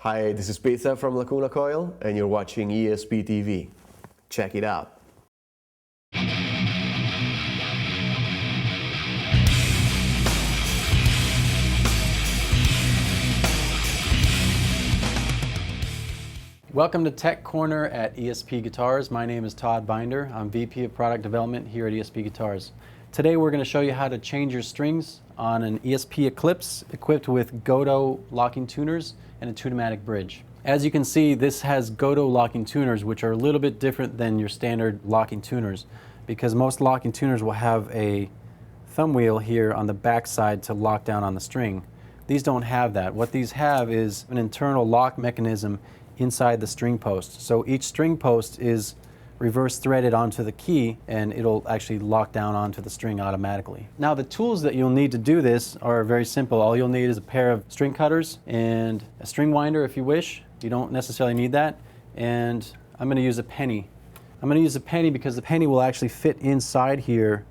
Hi, this is Pizza from Lacuna Coil, and you're watching ESP TV. Check it out. Welcome to Tech Corner at ESP Guitars. My name is Todd Binder. I'm VP of Product Development here at ESP Guitars. Today we're going to show you how to change your strings on an ESP Eclipse equipped with Gotoh locking tuners and a tune-o-matic bridge. As you can see, this has Gotoh locking tuners, which are a little bit different than your standard locking tuners, because most locking tuners will have a thumb wheel here on the back side to lock down on the string. These don't have that. What these have is an internal lock mechanism inside the string post. So each string post is reverse threaded onto the key, and it'll actually lock down onto the string automatically. Now the tools that you'll need to do this are very simple. All you'll need is a pair of string cutters and a string winder if you wish. You don't necessarily need that. And I'm going to use a penny. I'm going to use a penny because the penny will actually fit inside here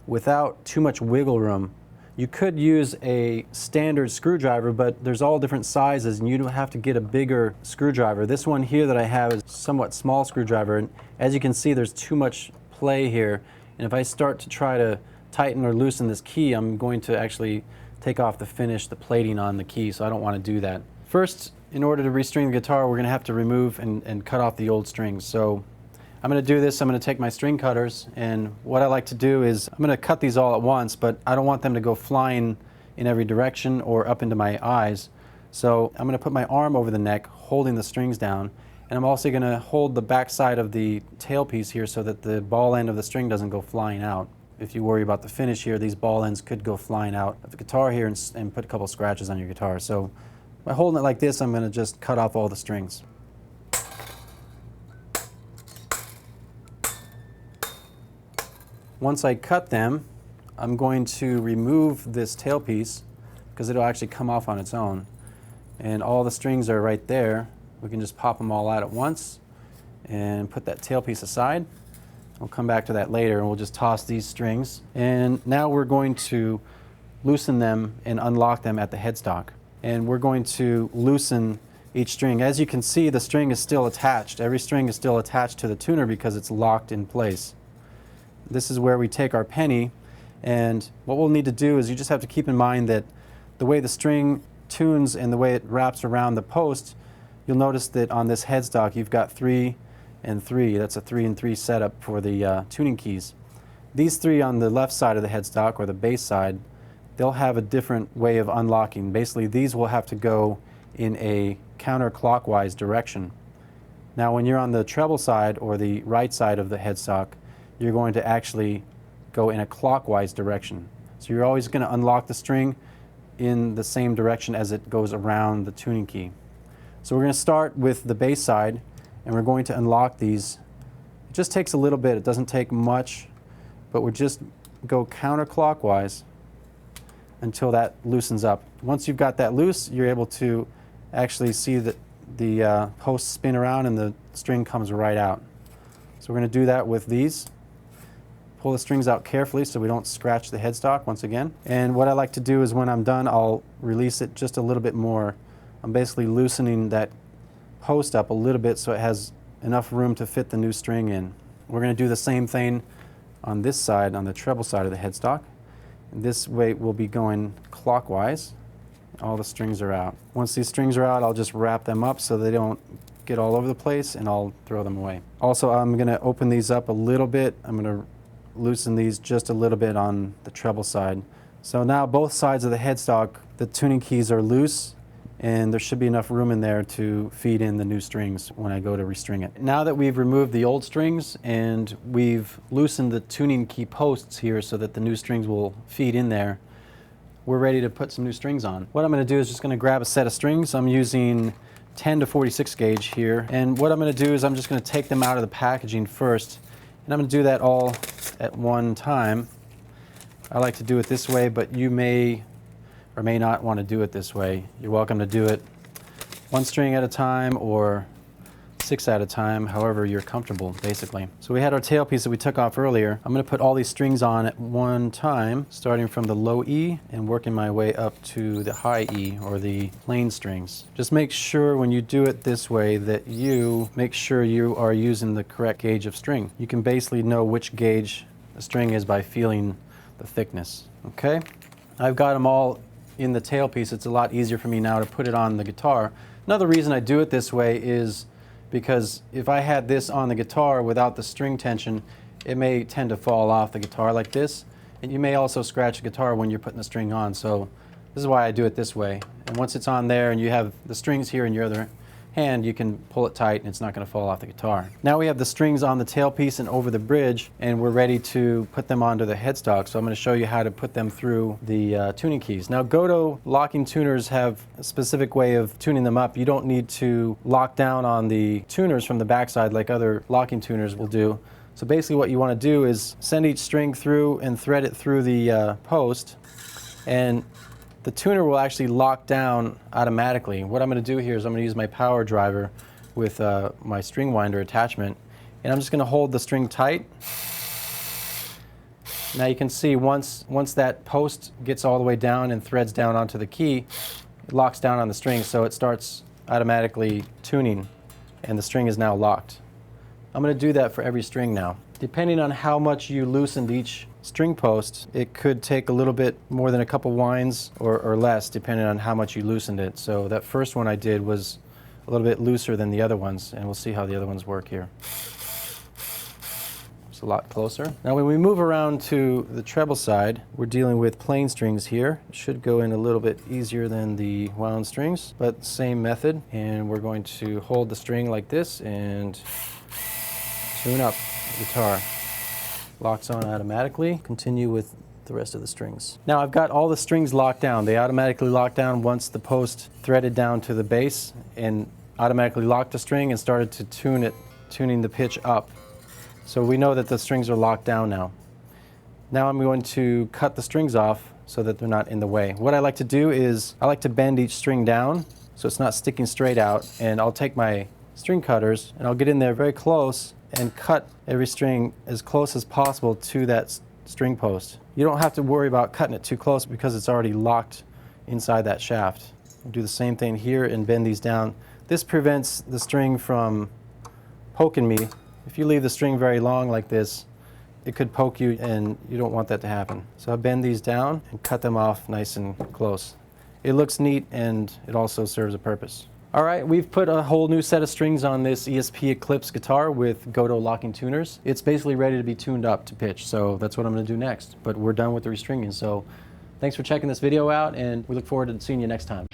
without too much wiggle room. You could use a standard screwdriver, but there's all different sizes and you have to get a bigger screwdriver. This one here that I have is a somewhat small screwdriver, and as you can see there's too much play here, and if I start to try to tighten or loosen this key, I'm going to actually take off the finish, the plating on the key, so I don't want to do that. First, in order to restring the guitar, we're going to have to remove and cut off the old strings. So I'm going to do this. I'm going to take my string cutters, and what I like to do is I'm going to cut these all at once, but I don't want them to go flying in every direction or up into my eyes. So I'm going to put my arm over the neck, holding the strings down, and I'm also going to hold the back side of the tailpiece here so that the ball end of the string doesn't go flying out. If you worry about the finish here, these ball ends could go flying out of the guitar here and put a couple scratches on your guitar. So by holding it like this, I'm going to just cut off all the strings. Once I cut them, I'm going to remove this tailpiece because it'll actually come off on its own. And all the strings are right there. We can just pop them all out at once and put that tailpiece aside. We'll come back to that later, and we'll just toss these strings. And now we're going to loosen them and unlock them at the headstock. And we're going to loosen each string. As you can see, the string is still attached. Every string is still attached to the tuner because it's locked in place. This is where we take our penny, and what we'll need to do is you just have to keep in mind that the way the string tunes and the way it wraps around the post, you'll notice that on this headstock you've got 3 and 3. That's a 3 and 3 setup for the tuning keys. These 3 on the left side of the headstock, or the bass side, they'll have a different way of unlocking. Basically, these will have to go in a counterclockwise direction. Now when you're on the treble side or the right side of the headstock, you're going to actually go in a clockwise direction. So you're always going to unlock the string in the same direction as it goes around the tuning key. So we're going to start with the bass side, and we're going to unlock these. It just takes a little bit. It doesn't take much, but we'll just go counterclockwise until that loosens up. Once you've got that loose, you're able to actually see that the posts spin around and the string comes right out. So we're going to do that with these. Pull the strings out carefully so we don't scratch the headstock once again. And what I like to do is when I'm done, I'll release it just a little bit more. I'm basically loosening that post up a little bit so it has enough room to fit the new string in. We're going to do the same thing on this side, on the treble side of the headstock. And this way we'll be going clockwise. All the strings are out. Once these strings are out, I'll just wrap them up so they don't get all over the place, and I'll throw them away. Also, I'm going to open these up a little bit. I'm going to loosen these just a little bit on the treble side. So now both sides of the headstock, the tuning keys are loose, and there should be enough room in there to feed in the new strings when I go to restring it. Now that we've removed the old strings and we've loosened the tuning key posts here so that the new strings will feed in there, we're ready to put some new strings on. What I'm going to do is just going to grab a set of strings. I'm using 10 to 46 gauge here, and what I'm going to do is I'm just going to take them out of the packaging first, and I'm going to do that all at one time. I like to do it this way, but you may or may not want to do it this way. You're welcome to do it one string at a time or 6 at a time, however you're comfortable, basically. So we had our tailpiece that we took off earlier. I'm going to put all these strings on at one time, starting from the low E and working my way up to the high E, or the plain strings. Just make sure when you do it this way that you make sure you are using the correct gauge of string. You can basically know which gauge the string is by feeling the thickness. Okay? I've got them all in the tailpiece. It's a lot easier for me now to put it on the guitar. Another reason I do it this way is because if I had this on the guitar without the string tension, it may tend to fall off the guitar like this, and you may also scratch the guitar when you're putting the string on. So this is why I do it this way. And once it's on there and you have the strings here in your other hand, you can pull it tight and it's not going to fall off the guitar. Now we have the strings on the tailpiece and over the bridge, and we're ready to put them onto the headstock. So I'm going to show you how to put them through the tuning keys. Now Gotoh locking tuners have a specific way of tuning them up. You don't need to lock down on the tuners from the backside like other locking tuners will do. So basically what you want to do is send each string through and thread it through the post, and the tuner will actually lock down automatically. What I'm going to do here is I'm going to use my power driver with my string winder attachment, and I'm just going to hold the string tight. Now you can see once that post gets all the way down and threads down onto the key, it locks down on the string, so it starts automatically tuning, and the string is now locked. I'm going to do that for every string now. Depending on how much you loosened each string post, it could take a little bit more than a couple winds or less, depending on how much you loosened it. So that first one I did was a little bit looser than the other ones, and we'll see how the other ones work here. It's a lot closer. Now when we move around to the treble side, we're dealing with plain strings here. It should go in a little bit easier than the wound strings, but same method. And we're going to hold the string like this and tune up the guitar. Locks on automatically. Continue with the rest of the strings. Now I've got all the strings locked down. They automatically lock down once the post threaded down to the bass and automatically locked the string and started to tune it, tuning the pitch up. So we know that the strings are locked down now. Now I'm going to cut the strings off so that they're not in the way. What I like to do is I like to bend each string down so it's not sticking straight out, and I'll take my string cutters and I'll get in there very close and cut every string as close as possible to that string post. You don't have to worry about cutting it too close because it's already locked inside that shaft. We'll do the same thing here and bend these down. This prevents the string from poking me. If you leave the string very long like this, it could poke you, and you don't want that to happen. So I bend these down and cut them off nice and close. It looks neat, and it also serves a purpose. All right, we've put a whole new set of strings on this ESP Eclipse guitar with Gotoh locking tuners. It's basically ready to be tuned up to pitch, so that's what I'm going to do next. But we're done with the restringing, so thanks for checking this video out, and we look forward to seeing you next time.